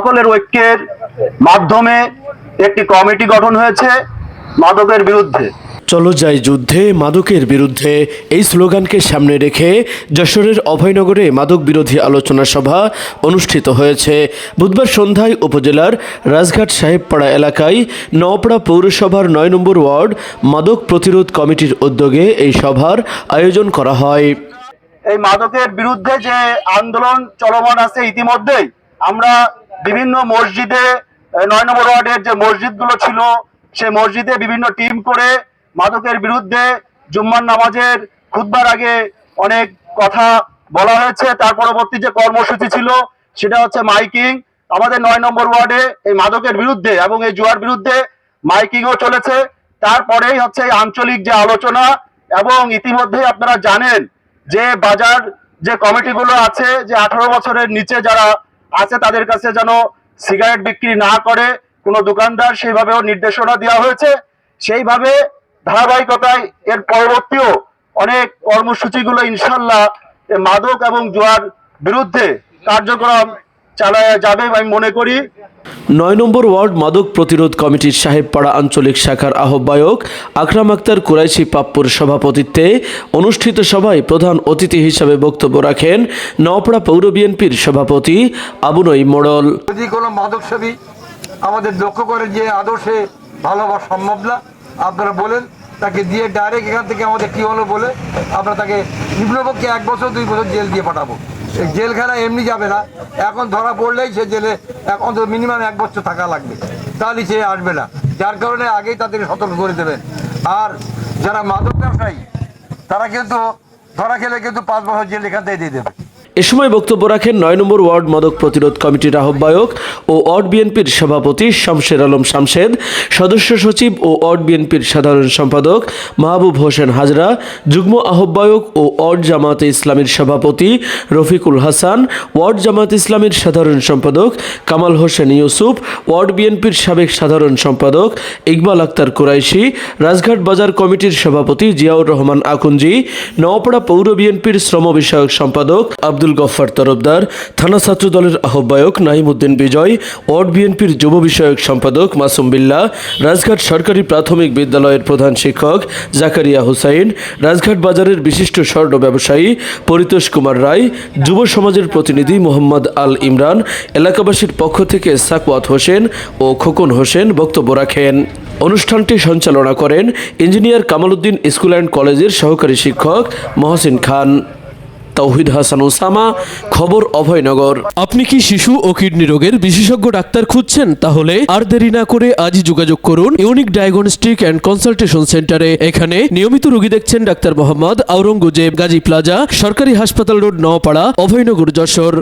সকলের ঐক্যের মাধ্যমে একটি কমিটি গঠন হয়েছে মাদকের বিরুদ্ধে। চলো যাই যুদ্ধে মাদকের বিরুদ্ধে এই স্লোগানকে সামনে রেখে যশোরের অভয়নগরে মাদক বিরোধী আলোচনা সভা অনুষ্ঠিত হয়েছে। বুধবার সন্ধ্যায় উপজেলার রাজঘাট সাহেবপাড়া এলাকায় নওপাড়া পৌরসভার ৯ নম্বর ওয়ার্ড মাদক প্রতিরোধ কমিটির উদ্যোগে এই সভার আয়োজন করা হয়। এই মাদকের বিরুদ্ধে যে আন্দোলন চলমান আছে, ইতিমধ্যেই আমরা বিভিন্ন মসজিদে ৯ নম্বর ওয়ার্ডের যে মসজিদগুলো ছিল সেই মসজিদে বিভিন্ন টিম করে মাদকের বিরুদ্ধে জুম্মার নামাজের খুতবার আগে অনেক কথা বলা হয়েছে। তার পরবর্তী যে কর্মসূচি ছিল সেটা হচ্ছে মাইকিং। আমাদের ৯ নম্বর ওয়ার্ডে এই মাদকের বিরুদ্ধে এবং এই জুয়ার বিরুদ্ধে মাইকিংও চলেছে। তারপরেই হচ্ছে এই আঞ্চলিক যে আলোচনা, এবং ইতিমধ্যে আপনারা জানেন যে বাজার যে কমিটিগুলো আছে, যে 18 বছরের নিচে যারা আছে তাদের কাছে যেন সিগারেট বিক্রি না করে কোনো দোকানদার, সেইভাবেও নির্দেশনা দেওয়া হয়েছে। সেইভাবে ধারাবাহিকতায় এর পরবর্তীও অনেক কর্মসূচিগুলো ইনশাল্লাহ মাদক এবং জুয়ার বিরুদ্ধে কার্যক্রম চালানো যাবে আমি মনে করি। ৯ নম্বর ওয়ার্ড মাদক প্রতিরোধ কমিটির সাহেবপাড়া আঞ্চলিক শাখার আহ্বায়ক আকরাম আক্তার কুরাইশি পাপ্পুর সভাপতিত্বে অনুষ্ঠিত সভায় প্রধান অতিথি হিসাবে বক্তব্য রাখেন নওপাড়া পৌর বিএনপির সভাপতি আবু নঈম মোড়ল। যদি কোনো মাদক সেবী আমাদের লক্ষ্য করে যে আদর্শে ভালোবাসা সম্ভব না, আপনারা বলেন তাকে দিয়ে ডাইরেক্ট এখান থেকে আমাদের কী হলো বলে আমরা তাকে নিম্নপক্ষে 1 বছর 2 বছর জেল দিয়ে পাঠাবো। জেলখানা এমনি যাবে না, এখন ধরা পড়লেই সে জেলে এখন তো মিনিমাম 1 বছর থাকা লাগবে, তাহলে সে আসবে না। যার কারণে আগেই তাদেরকে সতর্ক করে দেবেন। আর যারা মাদক ব্যবসায়ী তারা কিন্তু ধরা খেলে কিন্তু 5 বছর জেল এখান থেকে দিয়ে দেবে। এ সময় বক্তব্য রাখেন ৯ নম্বর ওয়ার্ড মাদক প্রতিরোধ কমিটির আহ্বায়ক ও ওয়ার্ড বিএনপির সভাপতি শামশের আলম শামশেদ, সদস্য সচিব ও ওয়ার্ড বিএনপির সাধারণ সম্পাদক মাহবুব হোসেন হাজরা, যুগ্ম আহ্বায়ক ও ওয়ার্ড জামায়াতে ইসলামীর সভাপতি রফিকুল হাসান, ওয়ার্ড জামায়াতে ইসলামীর সাধারণ সম্পাদক কামাল হোসেন ইউসুফ, ওয়ার্ড বিএনপির সাবেক সাধারণ সম্পাদক ইকবাল আক্তার কুরাইশি, রাজঘাট বাজার কমিটির সভাপতি জিয়াউর রহমান আকুঞ্জি, নওপাড়া পৌর বিএনপির শ্রম বিষয়ক সম্পাদক আব্দুল গফফার তরফদার, থানা ছাত্র দলের আহ্বায়ক নাহিমউদ্দিন বিজয়, ওয়ার্ড বিএনপির যুব বিষয়ক সম্পাদক মাসুম বিল্লাহ, রাজঘাট সরকারি প্রাথমিক বিদ্যালয়ের প্রধান শিক্ষক জাকারিয়া হুসাইন, রাজঘাট বাজারের বিশিষ্ট স্বর্ণ ব্যবসায়ী পরিতোষ কুমার রায়, যুব সমাজের প্রতিনিধি মোহাম্মদ আল ইমরান, এলাকাবাসীর পক্ষ থেকে সাকওয়াত হোসেন ও খোকন হোসেন বক্তব্য রাখেন। অনুষ্ঠানটি সঞ্চালনা করেন engineer Kamal Uddin school and কলেজের সহকারী শিক্ষক মহসিন খান। তৌহিদ হাসান ওসামা, খবর অভয়নগর। আপনি কি শিশু ও কিডনি রোগের বিশেষজ্ঞ ডাক্তার খুঁজছেন? তাহলে আর দেরি না করে আজই যোগাযোগ করুন ইউনিক ডায়াগনস্টিক অ্যান্ড কনসালটেশন সেন্টারে। এখানে নিয়মিত রোগী দেখছেন ডাক্তার মোহাম্মদ আওরঙ্গজেব, গাজী প্লাজা, সরকারি হাসপাতাল রোড, নওপাড়া, অভয়নগর, যশোর।